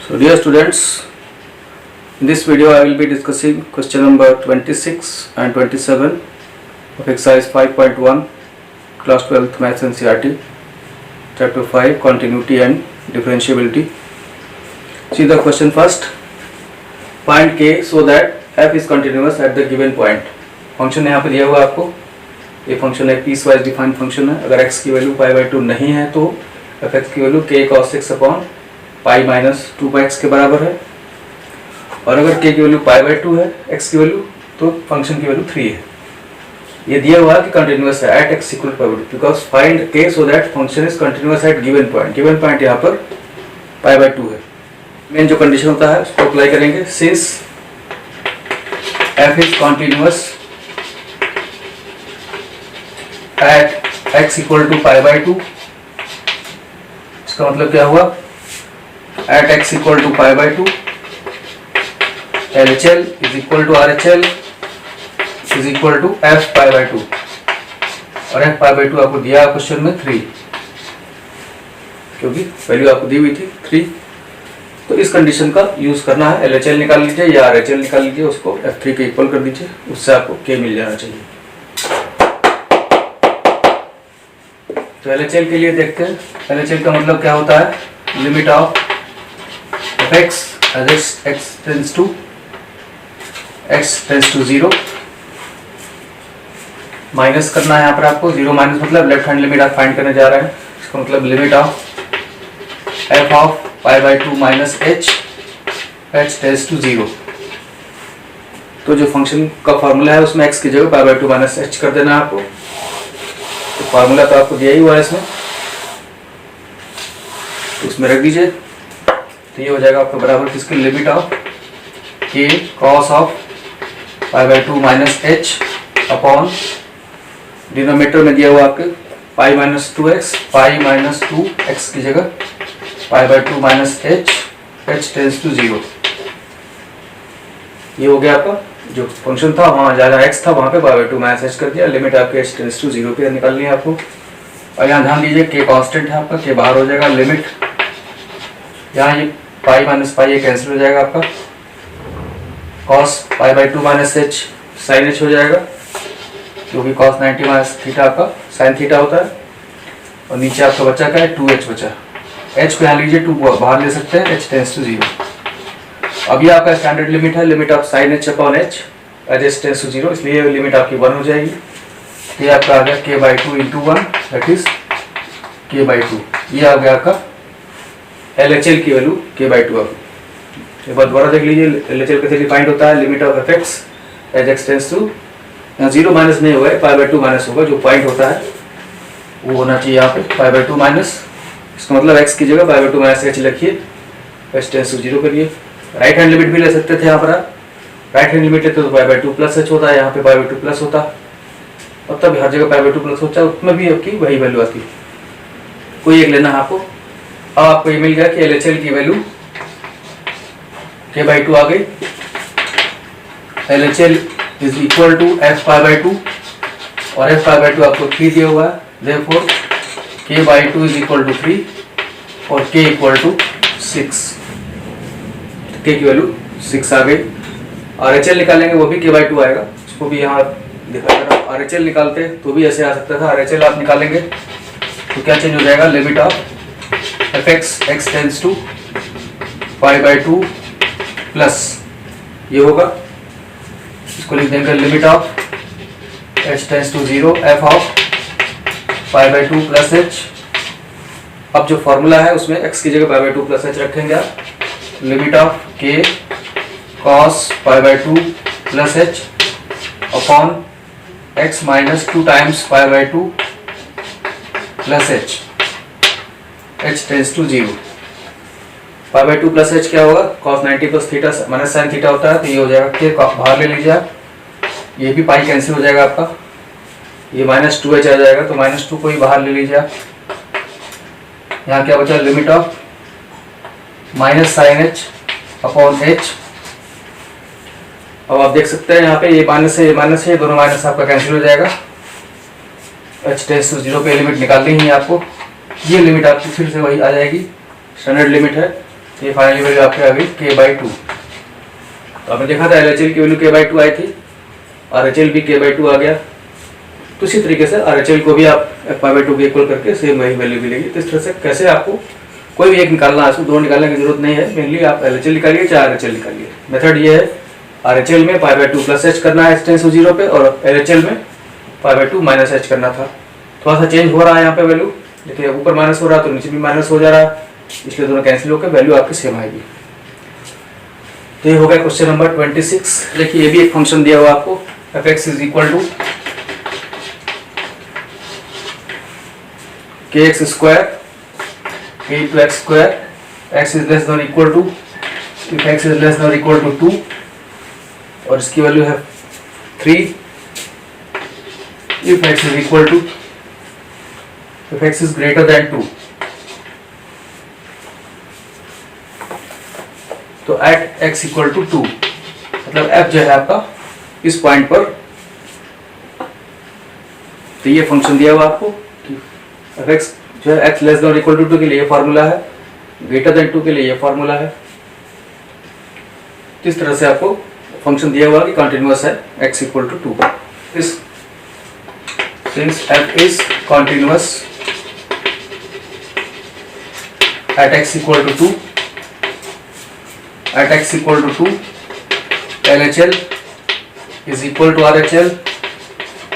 So dear students, in this video I will be discussing question number 26 and 27 of exercise 5.1 class 12th maths NCERT chapter 5 continuity and differentiability. See the question first. Find k so that f is continuous at the given point. Function यहाँ पे दिया हुआ आपको, ये function एक piece wise defined function है. अगर x की वैल्यू π/2 नहीं है तो f(x) की value k cos x upon pi minus 2/x के बराबर है. और अगर k की वैल्यू π/2 है, x की वैल्यू, तो फंक्शन की वैल्यू 3 है. ये दिया हुआ है कि कंटिन्यूअस है at x equal to π/2 because find k so that function is continuous at given point. Given point यहाँ पर π/2 है. मेन जो कंडीशन होता है उसको अप्लाई करेंगे. Since f is continuous at x equal to π/2, इसका मतलब क्या हुआ, at x equal to π/2 LHL is equal to RHL is equal to f π/2 और f π/2 आपको दिया क्वेश्चन में 3, क्योंकि वैल्यू आपको दी हुई थी 3. तो इस कंडीशन का यूज करना है. LHL निकाल लीजिए या RHL निकाल लीजिए, उसको f3 के इक्वल कर दीजिए, उससे आपको k मिल जाना चाहिए. तो LHL के लिए देखते हैं. LHL का मतलब क्या होता है, limit of f(x) as x tends to 0. Minus करना है यहाँ पर आपको. 0 माइनस मतलब लेफ्ट हैंड लिमिट आप फाइंड करने जा रहे हैं. इसका मतलब limit of f of π/2 minus h tends to 0. तो जो फंक्शन का फॉर्मूला है उसमें x की जगह π/2 माइनस h कर देना है आपको. तो फार्मूला तो आपको दिया ही हुआ है इसमें, तो उसमें रख दीजिए. तो ये हो जाएगा आपका बराबर किसके, limit of k cos of π/2 minus h upon denominator में दिया हुआ आपके pi minus 2x, pi minus 2x की जगह π/2 माइनस h टेंड्स टू 0. ये हो गया आपका जो फंक्शन था, वहाँ जहाँ x था वहाँ पे π/2 माइनस h कर दिया. लिमिट आपके h टेंड्स टू 0 पे निकालनी है आपको. और यहाँ ध्यान दीजिए k कांस्टेंट है आपका, k बाहर हो जाएगा. लिमिट यहाँ ये पाई माइनस पाई ये कैंसिल हो जाएगा आपका. cos π/2 minus h sine h हो जाएगा, क्योंकि cos 90 माइनस थीटा आपका साइन थीटा होता है. और नीचे आपका बचा क्या है, 2h बचा. h को यहाँ लीजिए, 2 बाहर ले सकते हैं, h टेंड्स टू 0. अब ये आपका स्टैंडर्ड लिमिट है, limit of sine h upon h as h tends to 0, इसलिए लिमिट आपकी 1 हो जाएगी. ये आपका आ गया k/2 into 1 that is k/2. ये आ गया आपका LHL की वैल्यू k/2. अब एक बार दोबारा देख लीजिए, LHL कैसे डिफाइंड होता है, limit of f(x) as x tends to, यहाँ 0 माइनस नहीं होगा, π/2 माइनस होगा. जो पॉइंट होता है वो होना चाहिए यहाँ पे π/2 माइनस. इसका मतलब x की जगह π/2 माइनस h लिखिए, h टेंड्स टू 0 करिए. राइट हैंड लिमिट भी ले सकते थे यहाँ पर. राइट हैंड लिमिट लेते तो π/2 प्लस h होता है, यहाँ पे π/2 प्लस होता. अब तब हर जगह π/2 प्लस होता है, उसमें भी आपकी वही वैल्यू आती है. कोई एक लेना है आपको. अब आपको ये मिल गया कि LHL की वैल्यू k/2 आ गई. LHL is equal to f π/2 और f π/2 आपको 3 दिया हुआ है. Therefore k/2 is equal to 3 और k इक्वल टू 6. k की वैल्यू 6 आ गई. RHL निकालेंगे वो भी k/2 आएगा, उसको भी यहाँ दिखा दे रहा. RHL निकालते तो भी ऐसे आ सकता था. RHL आप निकालेंगे तो क्या चेंज हो जाएगा, limit of f(x) x tends to π/2 plus ये होगा, इसको लिख देंगे limit of h tends to 0 f of π/2 plus h. अब जो फॉर्मूला है उसमें x की जगह π/2 प्लस h रखेंगे आप. Limit of k cos π/2 plus h upon x minus 2 times π/2 plus h tends to 0. π/2 plus h क्या होगा, cos 90 plus theta minus sine theta होता है. तो ये हो जाएगा k बाहर ले लीजिए आप, ये भी पाई कैंसिल हो जाएगा आपका. ये माइनस 2h आ जाएगा, तो माइनस 2 को ही बाहर ले लीजिए आप. यहाँ क्या बचा, limit of minus sine h upon h. अब आप देख सकते हैं यहाँ पे ये माइनस है, ये माइनस है, दोनों माइनस आपका कैंसिल हो जाएगा. h टेंड्स टू 0 पे लिमिट निकालनी है आपको. ये लिमिट आपकी फिर से वही आ जाएगी, स्टैंडर्ड लिमिट है. ये फाइनली वैल्यू आपकी आ गई k/2। तो आपने देखा था LHL की वैल्यू k/2 आई थी, RHL भी k/2 आ गया। तो इसी तरीके से RHL को भी आप f/2 के इक्वल करके सेम वही वैल्यू मिलेगी। तो इस तरह से कैसे आपको कोई भी एक निकालना है, उसको दो निकालने की जरूरत नहीं है, मेनली आप LHL निकालिए चाहे RHL निकालिए। मेथड ये है, RHL में π/2 प्लस h करना है h → 0 पे, और LHL में π/2 माइनस h करना था। थोड़ा सा चेंज हो रहा है यहाँ पे वैल्यू, देखिए ऊपर माइनस हो रहा है तो नीचे भी माइनस हो जा रहा है, इसलिए दोनों कैंसिल होकर वैल्यू आपकी सेम आएगी। तो ये हो गया क्वेश्चन नंबर 26। देखिए ये भी एक फंक्शन दिया हुआ आपको, f(x) is equal to kx square into x square, x is less than or equal to, if x is less than or equal to 2, और इसकी वैल्यू है 3, if x is equal to, if x is greater than 2, तो at x equal to 2, मतलब f जो है आपका इस point पर, तो ये फंक्शन दिया हुआ आपको, f x जो है x less than equal to 2 के लिए ये फार्मूला है, ग्रेटर देन 2 के लिए ये फार्मूला है। इस तरह से आपको फंक्शन दिया हुआ कि कंटिन्यूअस है x इक्वल टू 2। इस since f is continuous at x equal to 2, at x equal to 2, LHL is equal to RHL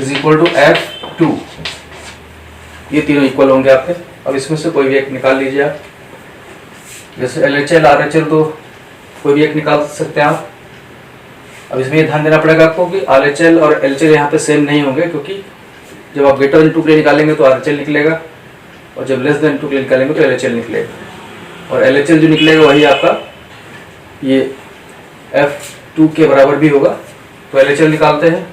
is equal to f2, ये तीनों इक्वल होंगे आपके। अब इसमें से कोई भी एक निकाल लीजिए आप, जैसे LHL RHL तो कोई भी एक निकाल सकते हैं आप। अब इसमें ये ध्यान देना पड़ेगा आपको कि RHL और LHL यहाँ पे सेम नहीं होंगे, क्योंकि जब आप ग्रेटर देन 2 के लिए निकालेंगे तो RHL निकलेगा, और जब लेस देन 2 के लिए निकालेंगे तो LHL निकलेगा, और LHL जो निकलेगा वही आपका ये f2 के बराबर भी होगा। तो LHL निकालते हैं,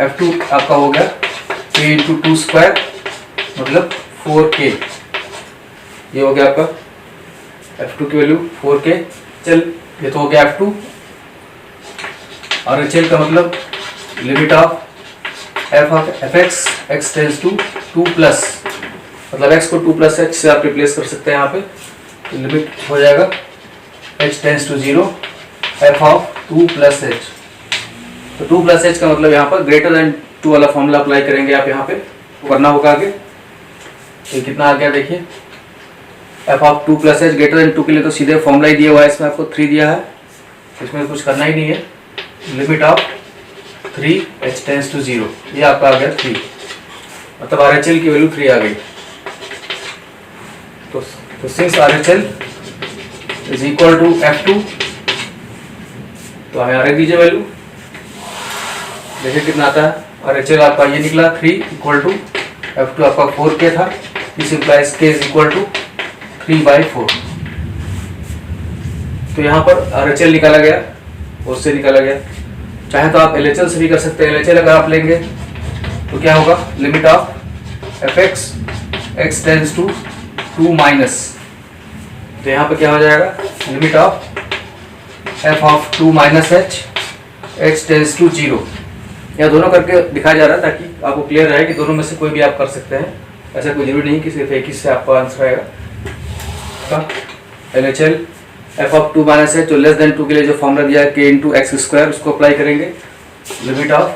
f2 आपका हो गया k इंटू 2 स्क्वायर मतलब 4k, ये हो गया आपका f2 की वैल्यू 4k। चल ये तो हो गया f2, और HL का मतलब limit of f(x) x tends to 2 plus, मतलब x को 2 प्लस h से आप रिप्लेस कर सकते हैं यहाँ पे, तो लिमिट हो जाएगा h tends to 0 f(2 + h)। तो 2 + h का मतलब यहाँ पर ग्रेटर देन 2 वाला फॉर्मूला अप्लाई करेंगे आप यहाँ पे, करना होगा आगे। तो कितना आ गया देखिए, f(2 + h) ग्रेटर देन 2 के लिए तो सीधे फॉर्मूला ही दिया हुआ है, इसमें आपको 3 दिया है, इसमें कुछ करना ही नहीं है। Limit of 3 h tends to 0, ये आपका आ गया 3, मतलब RHL की वैल्यू 3 आ गई। तो since RHL is equal to f2, तो हमें आगे दीजिए वैल्यू, देखिए कितना आता है। RHL आपका ये निकला 3 इक्वल टू f2 आपका 4k था, this implies k is equal to 3/4। तो यहाँ पर RHL निकाला गया, उससे निकाला गया। चाहे तो आप LHL से भी कर सकते हैं। LHL अगर आप लेंगे तो क्या होगा, limit of f(x) x tends to 2 minus, तो यहाँ पर क्या हो जाएगा, limit of f(2 - h) x tends to 0। यह दोनों करके दिखाया जा रहा है ताकि आपको क्लियर रहे कि दोनों में से कोई भी आप कर सकते हैं, ऐसा कोई जरूरी नहीं कि सिर्फ एक ही से आपका आंसर आएगा। LHL f(2 - h) जो लेस देन 2 के लिए जो फॉर्मूला दिया है k इंटू एक्स स्क्वायर, उसको अप्लाई करेंगे। Limit of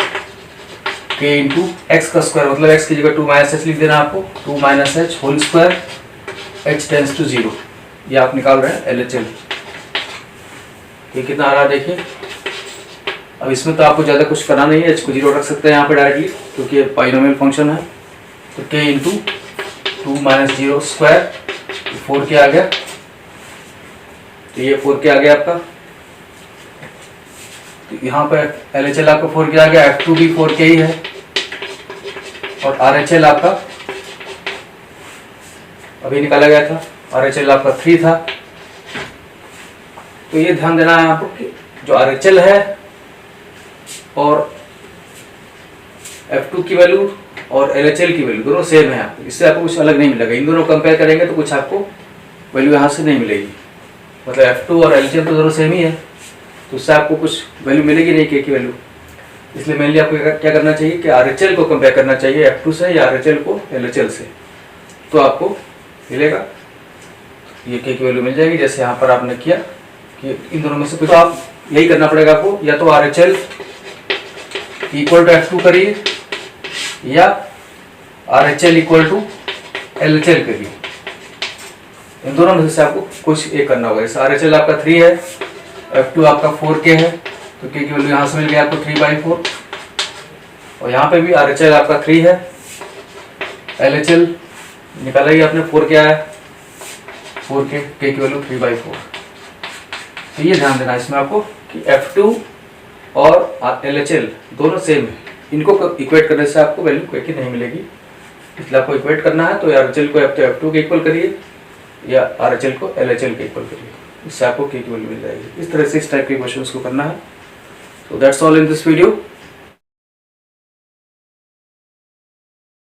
k into x का स्क्वायर, मतलब x की जगह 2 - h लिख देना आपको, 2 - h whole square h tends to 0, ये आप निकाल रहे हैं LHL। ये कितना आ रहा है देखिए। अब इसमें तो आपको ज़्यादा कुछ करना नहीं है, h को 0 रख सकते हैं यहाँ पे डायरेक्टली, क्योंकि ये बाइनोमियल फंक्शन है। तो k इंटू 2 - 0 स्क्वायर 4k आ गया, तो ये 4k आ गया आपका। तो यहाँ पर LHL आपका 4k आ गया, f2 भी 4k ही है, और RHL आपका अभी निकाला गया था, RHL आपका 3 था। तो ये ध्यान देना है आपको कि जो RHL है और f2 की वैल्यू और LHL की वैल्यू दोनों सेम है, आपको इससे आपको कुछ अलग नहीं मिलेगा। इन दोनों कंपेयर करेंगे तो कुछ आपको वैल्यू यहाँ से नहीं मिलेगी, मतलब f2 और LHL तो दोनों सेम ही है, तो उससे आपको कुछ वैल्यू मिलेगी नहीं k की वैल्यू। इसलिए मेनली आपको क्या करना चाहिए कि RHL को कंपेयर करना चाहिए f2 से या RHL को LHL से, तो आपको मिलेगा। ये के की वैल्यू मिल जाएगी, जैसे यहाँ पर आपने किया कि इन दोनों में से कुछ, तो आप यही करना पड़ेगा आपको, या तो RHL इक्वल टू F2 करिए या RHL इक्वल टू LHL करिए। इन दोनों में से आपको कुछ एक करना होगा। जैसे RHL आपका 3 है, F2 आपका 4K है, तो K की वैल्यू यहाँ से मिल गया आपको 3/4, और यहाँ पे भी RHL आपका 3 है, LHL निकाला ही आपने 4 क्या है 4K, K की वैल्यू 3/4। तो ये ध्यान देना इसमें आपको कि F2 और LHL दोनों सेम है, इनको इक्वेट करने से आपको वैल्यू K की नहीं मिलेगी, इसलिए आपको इक्वेट करना है तो RHL को F2 के इक्वल करिए या RHL को LHL के इक्वल करिए, इससे आपको K की वैल्यू मिल जाएगी। इस तरह से इस टाइप के क्वेश्चंस को करना है। So that's all in this video.